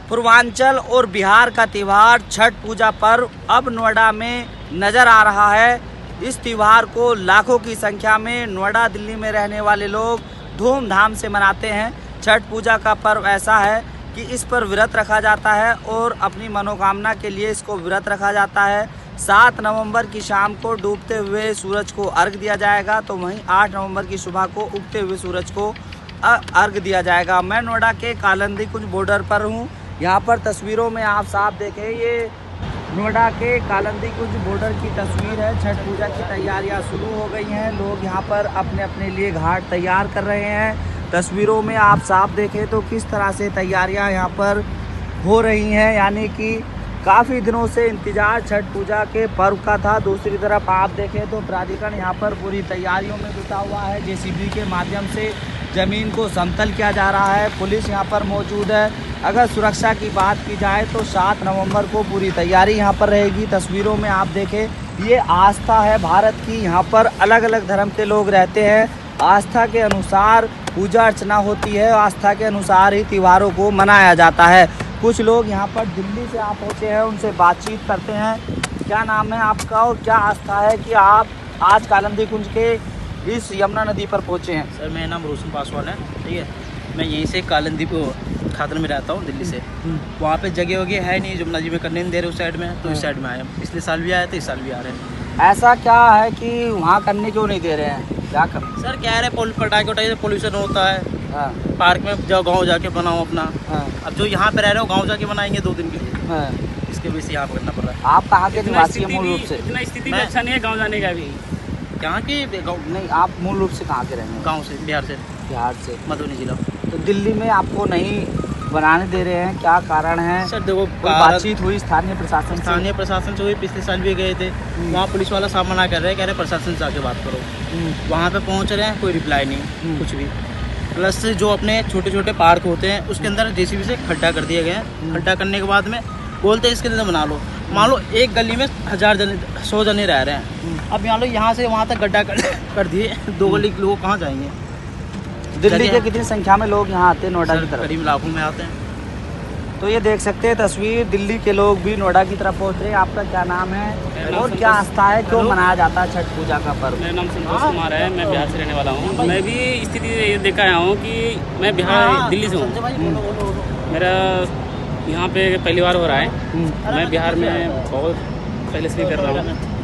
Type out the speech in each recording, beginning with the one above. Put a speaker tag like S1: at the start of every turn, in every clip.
S1: पूर्वांचल और बिहार का त्यौहार छठ पूजा पर्व अब नोएडा में नज़र आ रहा है। इस त्यौहार को लाखों की संख्या में नोएडा दिल्ली में रहने वाले लोग धूमधाम से मनाते हैं। छठ पूजा का पर्व ऐसा है कि इस पर व्रत रखा जाता है और अपनी मनोकामना के लिए इसको व्रत रखा जाता है। 7 नवंबर की शाम को डूबते हुए सूरज को अर्घ दिया जाएगा, तो वहीं 8 नवंबर की सुबह को उगते हुए सूरज को अर्घ दिया जाएगा। मैं नोएडा के कालिंदी कुंज बॉर्डर पर हूँ। यहाँ पर तस्वीरों में आप साफ देखें, ये नोएडा के कालिंदी कुंज बॉर्डर की तस्वीर है। छठ पूजा की तैयारियाँ शुरू हो गई हैं। लोग यहाँ पर अपने अपने लिए घाट तैयार कर रहे हैं। तस्वीरों में आप साफ देखें तो किस तरह से तैयारियाँ यहाँ पर हो रही हैं, यानी कि काफ़ी दिनों से इंतज़ार छठ पूजा के पर्व का था। दूसरी तरफ आप देखें तो प्राधिकरण यहाँ पर पूरी तैयारियों में जुटा हुआ है। जेसीबी के माध्यम से ज़मीन को समतल किया जा रहा है। पुलिस यहाँ पर मौजूद है। अगर सुरक्षा की बात की जाए तो 7 नवंबर को पूरी तैयारी यहाँ पर रहेगी। तस्वीरों में आप देखें, ये आस्था है भारत की। यहाँ पर अलग अलग धर्म के लोग रहते हैं। आस्था के अनुसार पूजा अर्चना होती है, आस्था के अनुसार ही त्योहारों को मनाया जाता है। कुछ लोग यहाँ पर दिल्ली से आप पहुँचे हैं, उनसे बातचीत करते हैं। क्या नाम है आपका और क्या आस्था है कि आप आज कालिंदी कुंज के इस यमुना नदी पर पहुँचे हैं?
S2: सर मेरा नाम रोशन पासवान है, ठीक है। मैं यहीं से कालिंदी खादर में रहता हूँ, दिल्ली से। वहाँ पे जगह वगैरह है नहीं, जमुना जी में करने नहीं दे रहे उस साइड में, तो इस साइड में आए हम। पिछले साल भी आए थे, इस साल भी आ रहे हैं।
S1: ऐसा क्या है कि वहाँ करने क्यों नहीं दे रहे हैं? क्या कर
S2: सर कह रहे पटाखे उठाखे से पोल्यूशन होता है।
S1: हाँ।
S2: पार्क में जाओ, गाँव जाके बनाओ अपना।
S1: हाँ।
S2: अब जो यहाँ पे रह रहे हो गाँव जाके बनाएंगे 2 दिन के लिए।
S1: हाँ।
S2: इसके वजह से यहाँ पर करना पड़ रहा है।
S1: आप कहाँ के निवासी हैं मूल रूप से?
S3: इतना स्थिति भी अच्छा नहीं है गांव जाने का भी।
S2: यहाँ के गाँव
S1: नहीं, आप मूल रूप से कहाँ के रहने?
S2: गाँव से, बिहार से,
S1: बिहार से।
S2: मधुबनी जिला।
S1: तो दिल्ली में आपको नहीं बनाने दे रहे हैं, क्या कारण है?
S2: सर देखो,
S1: बातचीत हुई स्थानीय प्रशासन से?
S2: स्थानीय प्रशासन से हुई, पिछले साल भी गए थे। वहाँ पुलिस वाला साफ मना कर रहे हैं, कह रहे प्रशासन से आके बात करो। वहाँ पे पहुँच रहे हैं, कोई रिप्लाई नहीं, कुछ भी। प्लस जो अपने छोटे छोटे पार्क होते हैं उसके अंदर जेसीबी से खड्डा कर दिया गया है। खड्डा करने के बाद में बोलते हैं इसके अंदर बना लो। मान लो एक गली में 1000 जने 100 जने रह रहे हैं। अब मान लो यहाँ से वहाँ तक गड्ढा कर दिए, 2 गली के लोग कहाँ जाएंगे?
S1: दिल्ली के कितनी संख्या में लोग यहाँ आते हैं नोएडा की तरफ?
S2: करीब लाखों में आते हैं।
S1: तो ये देख सकते हैं तस्वीर, दिल्ली के लोग भी नोएडा की तरफ पहुँच रहे हैं। आपका क्या नाम है और क्या आस्था है, क्यों मनाया जाता है छठ पूजा का पर्व?
S3: मेरा नाम संतोष कुमार है, मैं बिहार से रहने वाला हूँ। मैं भी स्थिति ये देखा आया हूँ कि मैं बिहार दिल्ली से हूँ। मेरा यहाँ पे पहली बार हो रहा है। मैं बिहार में बहुत पहले से भी कर रहा हूँ।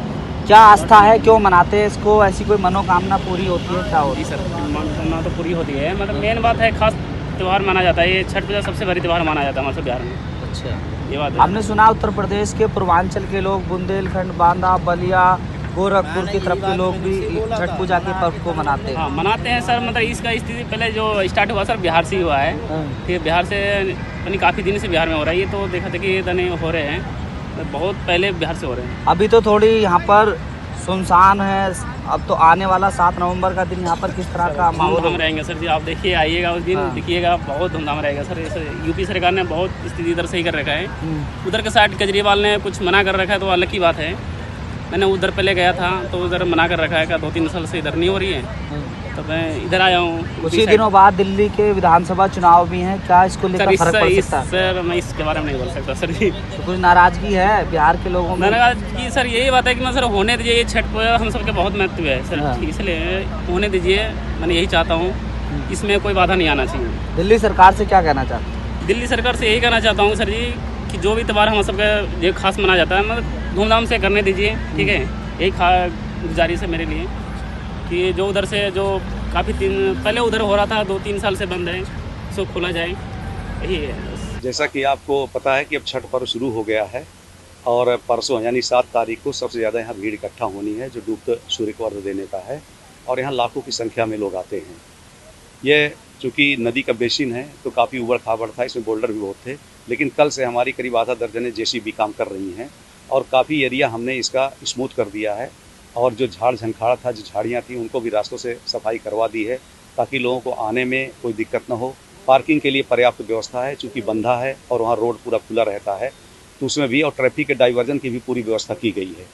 S1: क्या आस्था है, क्यों मनाते हैं इसको? ऐसी कोई मनोकामना पूरी होती है? क्या होती है?
S3: जी सर, मनोकामना तो पूरी होती है। मतलब मेन बात है, खास त्यौहार माना जाता है। ये छठ पूजा सबसे बड़ी त्यौहार माना जाता है हमारे बिहार में।
S1: अच्छा,
S3: ये बात है।
S1: आपने सुना उत्तर प्रदेश के पूर्वांचल के लोग, बुंदेलखंड, बांदा, बलिया, गोरखपुर की तरफ के लोग भी छठ पूजा के पर्व को मनाते हैं?
S3: हाँ, मनाते हैं सर। मतलब इसका स्थिति पहले जो स्टार्ट हुआ सर बिहार से ही हुआ है। फिर बिहार से यानी काफ़ी दिन से बिहार में हो रहा है। ये तो देखा था कि ये दने हो रहे हैं, बहुत पहले बिहार से हो रहे हैं।
S1: अभी तो थोड़ी यहाँ पर सुनसान है। अब तो आने वाला 7 नवंबर का दिन यहाँ पर किस तरह का माहौल
S3: धूमधाम रहेंगे सर जी। आप देखिए, आइएगा उस दिन, देखिएगा बहुत धूमधाम रहेगा सर। यूपी सरकार ने बहुत स्थिति इधर सही कर रखा है। उधर के साइड केजरीवाल ने कुछ मना कर रखा है, तो अलग की बात है। मैंने उधर पहले गया था तो उधर मना कर रखा है कि 2-3 साल से इधर नहीं हो रही है, तो मैं इधर आया हूँ।
S1: कुछ ही दिनों बाद दिल्ली के विधानसभा चुनाव भी हैं, क्या इसको लेकर फर्क पड़ सकता है?
S3: सर मैं इसके बारे में नहीं बोल सकता सर जी।
S1: तो कुछ नाराजगी है बिहार के लोगों में?
S3: नाराजगी सर यही बात है कि मैं सर होने दीजिए। ये छठ पूजा हम सबके बहुत महत्व है सर, इसलिए होने दीजिए। मैंने यही चाहता हूँ, इसमें कोई बाधा नहीं आना चाहिए।
S1: दिल्ली सरकार से क्या कहना चाहते हैं?
S3: दिल्ली सरकार से यही कहना चाहता हूँ सर जी कि जो भी त्यौहार हम सबका ये खास मनाया जाता है, मतलब धूमधाम से करने दीजिए, ठीक है। यही गुजारिश है मेरे लिए कि जो उधर से जो काफ़ी दिन पहले उधर हो रहा था, 2-3 साल से बंद है, इसको खोला जाए, यही है।
S4: जैसा कि आपको पता है कि अब छठ पर्व शुरू हो गया है और परसों यानी 7 तारीख को सबसे ज़्यादा यहाँ भीड़ इकट्ठा होनी है, जो डूबते सूर्य को अर्घ देने का है। और यहाँ लाखों की संख्या में लोग आते हैं। ये चूँकि नदी का बेसिन है तो काफ़ी उबड़ खाबड़ था, इसमें बोल्डर भी बहुत थे। लेकिन कल से हमारी करीब आधा दर्जन जेसीबी काम कर रही हैं और काफ़ी एरिया हमने इसका स्मूथ कर दिया है। और जो झाड़ झंखाड़ था, जो झाड़ियाँ थी, उनको भी रास्तों से सफाई करवा दी है ताकि लोगों को आने में कोई दिक्कत न हो। पार्किंग के लिए पर्याप्त व्यवस्था है, चूँकि बंधा है और वहाँ रोड पूरा खुला रहता है, तो उसमें भी, और ट्रैफिक के डाइवर्जन की भी पूरी व्यवस्था की गई है।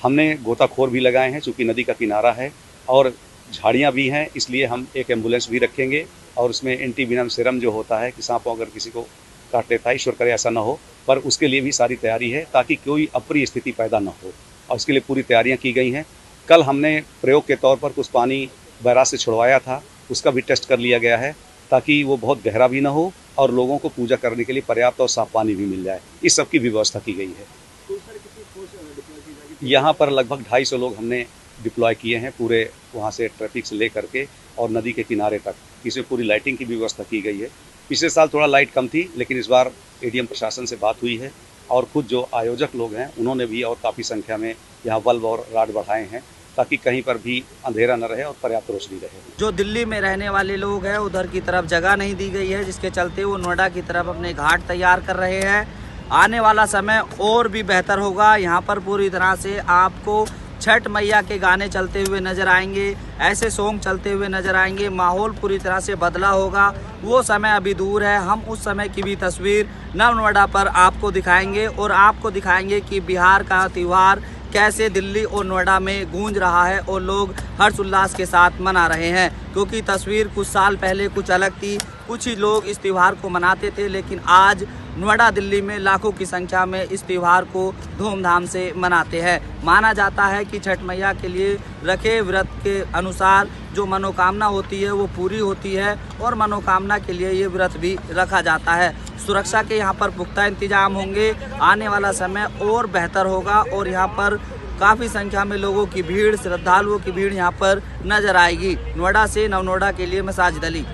S4: हमने गोताखोर भी लगाए हैं, चूँकि नदी का किनारा है और झाड़ियाँ भी हैं, इसलिए हम एक एम्बुलेंस भी रखेंगे और उसमें एंटी वेनम सीरम जो होता है कि सांपों अगर किसी को काट लेता है। ईश्वर करे ऐसा ना हो, पर उसके लिए भी सारी तैयारी है ताकि कोई अप्रिय स्थिति पैदा ना हो, और इसके लिए पूरी तैयारियां की गई हैं। कल हमने प्रयोग के तौर पर कुछ पानी बैराज से छुड़वाया था, उसका भी टेस्ट कर लिया गया है ताकि वो बहुत गहरा भी ना हो और लोगों को पूजा करने के लिए पर्याप्त और साफ पानी भी मिल जाए। इस सब की भी व्यवस्था की गई है। यहाँ पर लगभग 250 लोग हमने डिप्लॉय किए हैं, पूरे वहाँ से ट्रैफिक से ले करके और नदी के किनारे तक। इसमें पूरी लाइटिंग की भी व्यवस्था की गई है। पिछले साल थोड़ा लाइट कम थी, लेकिन इस बार एडीएम प्रशासन से बात हुई है और खुद जो आयोजक लोग हैं उन्होंने भी और काफ़ी संख्या में यहाँ बल्ब और राड बढ़ाए हैं ताकि कहीं पर भी अंधेरा न रहे और पर्याप्त रोशनी रहे।
S1: जो दिल्ली में रहने वाले लोग हैं उधर की तरफ जगह नहीं दी गई है, जिसके चलते वो नोएडा की तरफ अपने घाट तैयार कर रहे हैं। आने वाला समय और भी बेहतर होगा। यहाँ पर पूरी तरह से आपको छठ मैया के गाने चलते हुए नजर आएंगे, ऐसे सॉन्ग चलते हुए नजर आएंगे। माहौल पूरी तरह से बदला होगा। वो समय अभी दूर है। हम उस समय की भी तस्वीर नव नोएडा पर आपको दिखाएंगे और आपको दिखाएंगे कि बिहार का त्यौहार कैसे दिल्ली और नोएडा में गूंज रहा है और लोग हर्ष उल्लास के साथ मना रहे हैं। क्योंकि तस्वीर कुछ साल पहले कुछ अलग थी, कुछ ही लोग इस त्यौहार को मनाते थे, लेकिन आज नोएडा दिल्ली में लाखों की संख्या में इस त्यौहार को धूमधाम से मनाते हैं। माना जाता है कि छठ मैया के लिए रखे व्रत के अनुसार जो मनोकामना होती है वो पूरी होती है और मनोकामना के लिए ये व्रत भी रखा जाता है। सुरक्षा के यहाँ पर पुख्ता इंतजाम होंगे। आने वाला समय और बेहतर होगा और यहाँ पर काफ़ी संख्या में लोगों की भीड़, श्रद्धालुओं की भीड़ यहाँ पर नजर आएगी। नोएडा से नव नोएडा के लिए मैं साजिद अली।